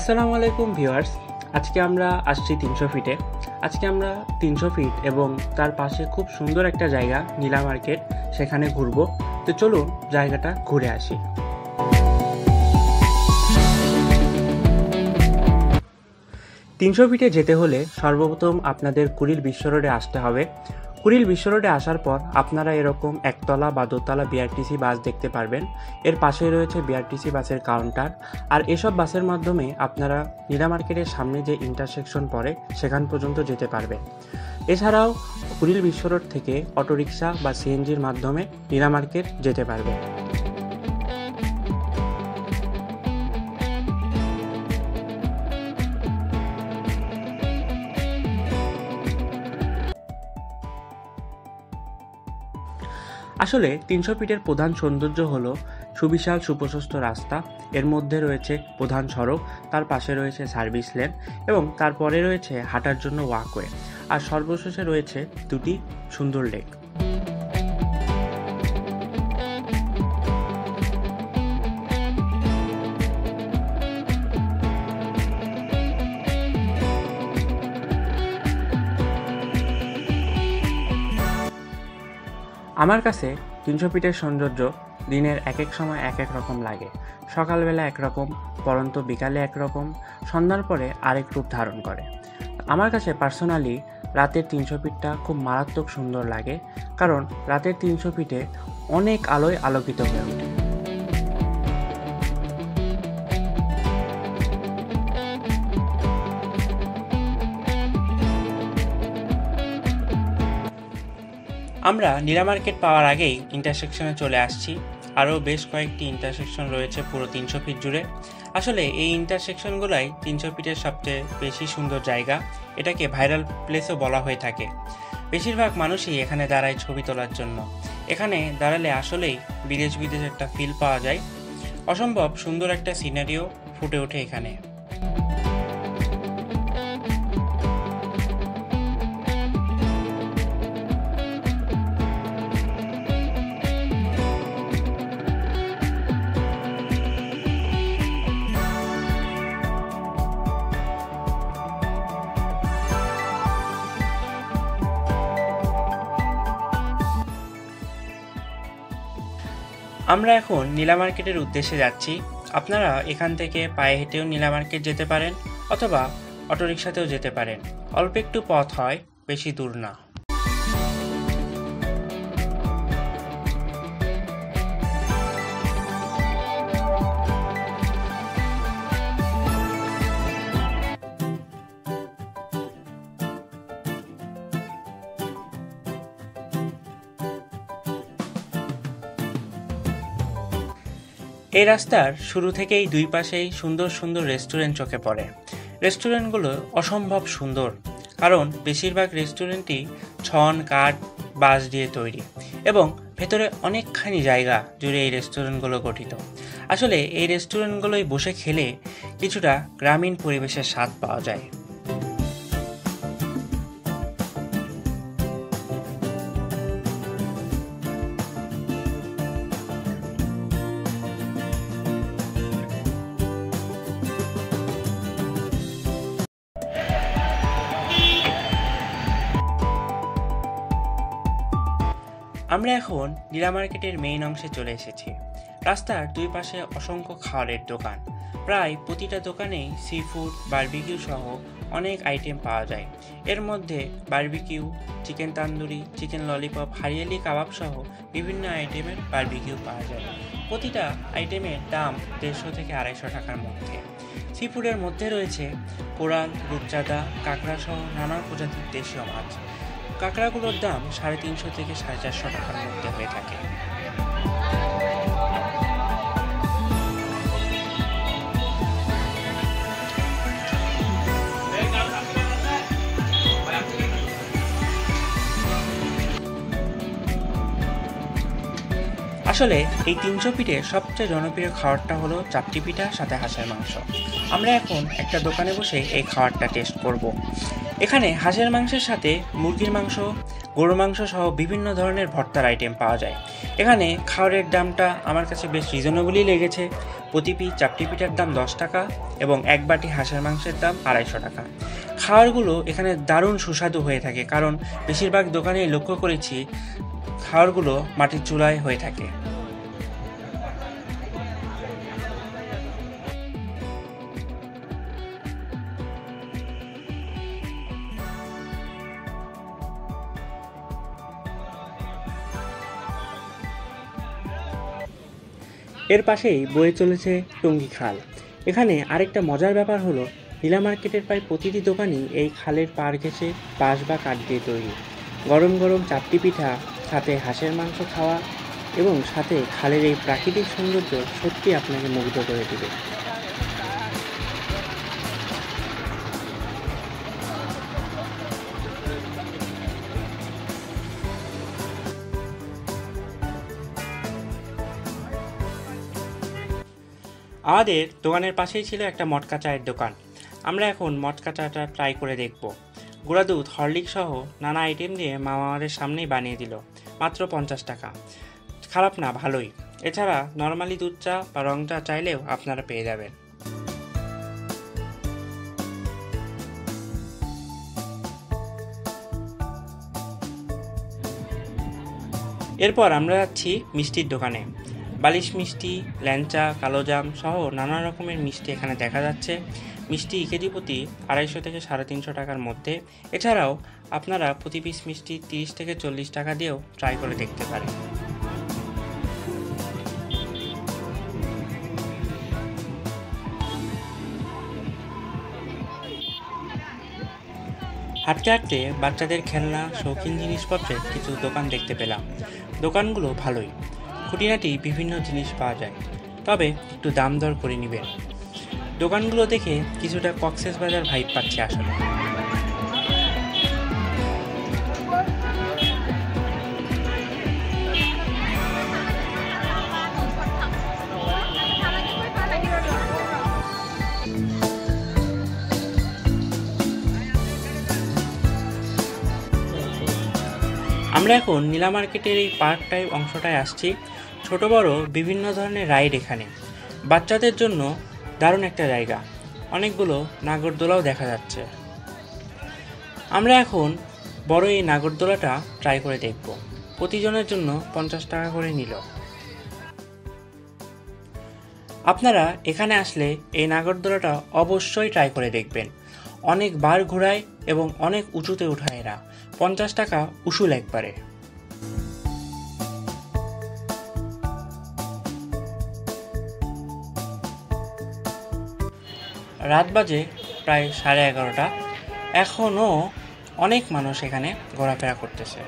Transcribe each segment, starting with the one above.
আসসালামু আলাইকুম ভিউয়ার্স। আজকে আমরা আসছি 300 ফিটে। আজকে আমরা 300 ফিট এবং তার পাশে খুব সুন্দর একটা জায়গা নীলা মার্কেট, সেখানে ঘুরবো। তো চলুন জায়গাটা ঘুরে আসি। তিনশো ফিটে যেতে হলে সর্বপ্রথম আপনাদের কুড়িল বিশ্ব রোডে আসতে হবে। কুড়িল বিশ্ব রোডে আসার পর আপনারা এরকম একতলা বা দোতলা বিআরটিসি বাস দেখতে পারবেন। এর পাশে রয়েছে বিআরটিসি বাসের কাউন্টার। আর এসব বাসের মাধ্যমে আপনারা নীলা মার্কেটের সামনে যে ইন্টারসেকশন পড়ে সেখান পর্যন্ত যেতে পারবেন। এছাড়াও কুড়িল বিশ্ব রোড থেকে অটোরিকশা বা সিএনজির মাধ্যমে নীলা মার্কেট যেতে পারবেন। আসলে 300 ফিটের প্রধান সৌন্দর্য হলো সুবিশাল সুপ্রশস্ত রাস্তা, এর মধ্যে রয়েছে প্রধান সড়ক, তার পাশে রয়েছে সার্ভিস লেন এবং তারপরে রয়েছে হাঁটার জন্য ওয়াকওয়ে, আর সর্বশেষে রয়েছে দুটি সুন্দর লেক। আমার কাছে 300 ফিটের সৌন্দর্য দিনের এক এক সময় এক এক রকম লাগে। সকালবেলা একরকম, পরন্ত বিকালে একরকম, সন্ধ্যার পরে আরেক রূপ ধারণ করে। আমার কাছে পার্সোনালি রাতের 300 ফিটটা খুব মারাত্মক সুন্দর লাগে, কারণ রাতের 300 ফিটে অনেক আলোয় আলোকিত হয়ে ওঠে। আমরা নীলা মার্কেট পাওয়ার আগেই ইন্টারসেকশনে চলে আসছি। আরও বেশ কয়েকটি ইন্টারসেকশন রয়েছে পুরো 300 ফিট জুড়ে। আসলে এই ইন্টারসেকশনগুলাই 300 ফিটের সবচেয়ে বেশি সুন্দর জায়গা। এটাকে ভাইরাল প্লেসও বলা হয়ে থাকে। বেশিরভাগ মানুষই এখানে দাঁড়ায় ছবি তোলার জন্য। এখানে দাঁড়ালে আসলেই বিদেশ একটা ফিল পাওয়া যায়। অসম্ভব সুন্দর একটা সিনারিও ফুটে ওঠে এখানে। আমরা এখন নীলা মার্কেটের উদ্দেশ্যে যাচ্ছি। আপনারা এখান থেকে পায়ে হেঁটেও নীলা মার্কেট যেতে পারেন অথবা অটোরিকশাতেও যেতে পারেন। অল্প একটু পথ হয়, বেশি দূর না। এই রাস্তার শুরু থেকেই দুই পাশেই সুন্দর সুন্দর রেস্টুরেন্ট চোখে পড়ে। রেস্টুরেন্টগুলো অসম্ভব সুন্দর, কারণ বেশিরভাগ রেস্টুরেন্টই ছন, কাঠ, বাঁশ দিয়ে তৈরি এবং ভেতরে অনেকখানি জায়গা জুড়ে এই রেস্টুরেন্টগুলো গঠিত। আসলে এই রেস্টুরেন্টগুলোয় বসে খেলে কিছুটা গ্রামীণ পরিবেশের স্বাদ পাওয়া যায়। আমরা এখন নীলা মার্কেটের মেইন অংশে চলে এসেছি। রাস্তার দুই পাশে অসংখ্য খাবারের দোকান। প্রায় প্রতিটা দোকানেই সি ফুড, বারবিকিউ সহ অনেক আইটেম পাওয়া যায়। এর মধ্যে barbecue, chicken tandoori, chicken lollipop, hariyali kabab সহ বিভিন্ন আইটেমের বারবিকিউ পাওয়া যায়। প্রতিটা আইটেমের দাম 150 থেকে 250 টাকার মধ্যে। সি ফুডের মধ্যে রয়েছে কোরাল, রূপচাঁদা, কাঁকড়া সহ নানা প্রজাতির দেশীয় মাছ। কাঁকড়াগুলোর দাম 350 থেকে 450 টাকার মধ্যে হয়ে থাকে। আসলে এই 300 ফিটে সবচেয়ে জনপ্রিয় খাবারটা হলো চাপটি পিঠা সাথে হাঁসের মাংস। আমরা এখন একটা দোকানে বসে এই খাবারটা টেস্ট করব। এখানে হাঁসের মাংসের সাথে মুরগির মাংস, গরুর মাংস সহ বিভিন্ন ধরনের ভর্তার আইটেম পাওয়া যায়। এখানে খাওয়ারের দামটা আমার কাছে বেশ রিজনেবলই লেগেছে। প্রতি পিস চাপটি পিঠার দাম 10 টাকা এবং এক বাটি হাঁসের মাংসের দাম 250 টাকা। খাবারগুলো এখানে দারুণ সুস্বাদু হয়ে থাকে, কারণ বেশিরভাগ দোকানেই লক্ষ্য করেছি খাবারগুলো মাটির চুলায় হয়ে থাকে। এর পাশেই বয়ে চলেছে টঙ্গী খাল। এখানে আরেকটা মজার ব্যাপার হলো, নীলা মার্কেটের প্রায় প্রতিটি দোকানই এই খালের পাড় ঘেঁষে বাঁশ বা কাঠ দিয়ে তৈরি। গরম গরম চাপটি পিঠা, সাথে হাঁসের মাংস খাওয়া এবং সাথে খালের এই প্রাকৃতিক সৌন্দর্য সত্যি আপনাকে মুগ্ধ করে দেবে। আমাদের দোকানের পাশেই ছিল একটা মটকা চায়ের দোকান। আমরা এখন মটকা চাটা ট্রাই করে দেখব। গুঁড়া দুধ, হরলিক্স সহ নানা আইটেম দিয়ে মামা আমাদের সামনেই বানিয়ে দিল, মাত্র 50 টাকা। খারাপ না, ভালোই। এছাড়া নর্মালি দুধ চা বা রং চা চাইলেও আপনারা পেয়ে যাবেন। এরপর আমরা যাচ্ছি মিষ্টির দোকানে। বালিশ মিষ্টি, ল্যাংচা, কালোজাম সহ নানা রকমের মিষ্টি এখানে দেখা যাচ্ছে। মিষ্টি কেজি প্রতি 250 থেকে 350 টাকার মধ্যে। এছাড়াও আপনারা প্রতি পিস মিষ্টি 30 থেকে 40 টাকা দিয়েও ট্রাই করে দেখতে পারেন। হাঁটতে হাঁটতে বাচ্চাদের খেলনা, শৌখিন জিনিসপত্রের কিছু দোকান দেখতে পেলাম। দোকানগুলো ভালোই, খুঁটিনাটি বিভিন্ন জিনিস পাওয়া যায়, তবে একটু দাম দর করে নেবেন। দোকানগুলো দেখে কিছুটা কক্সবাজার ভাইব পাচ্ছি আসলে। আমরা এখন নীলা মার্কেটের এই পার্ক টাইপ অংশটায় আসছি। ছোট বড় বিভিন্ন ধরনের রাইড এখানে। বাচ্চাদের জন্য দারুণ একটা জায়গা। অনেকগুলো নাগরদোলাও দেখা যাচ্ছে। আমরা এখন বড় এই নাগরদোলাটা ট্রাই করে দেখব। প্রতিজনের জন্য 50 টাকা করে নিল। আপনারা এখানে আসলে এই নাগরদোলাটা অবশ্যই ট্রাই করে দেখবেন। অনেক বার ঘোরায় এবং অনেক উঁচুতে উঠায় এরা। 50 টাকা উসুল একবারে। রাত বাজে প্রায় 11:30। এখনও অনেক মানুষ এখানে ঘোরাফেরা করতেছে।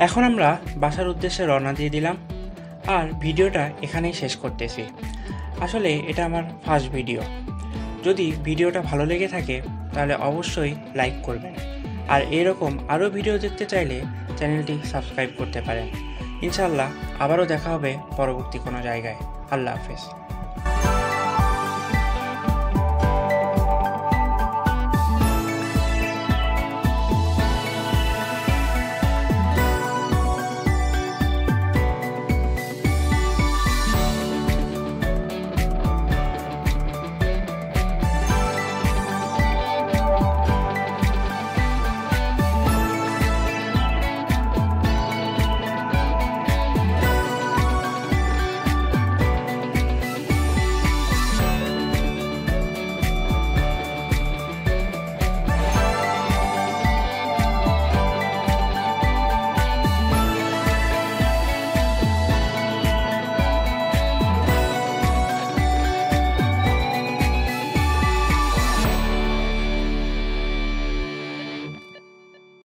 এখন আমরা বাসার উদ্দেশ্যে রওনা দিয়ে দিলাম, আর ভিডিওটা এখানেই শেষ করতেছি। আসলে এটা আমার ফার্স্ট ভিডিও। যদি ভিডিওটা ভালো লেগে থাকে তাহলে অবশ্যই লাইক করবেন, আর এরকম আরও ভিডিও দেখতে চাইলে চ্যানেলটি সাবস্ক্রাইব করতে পারেন। ইনশাআল্লাহ আবারও দেখা হবে পরবর্তী কোনো জায়গায়। আল্লাহ হাফেজ।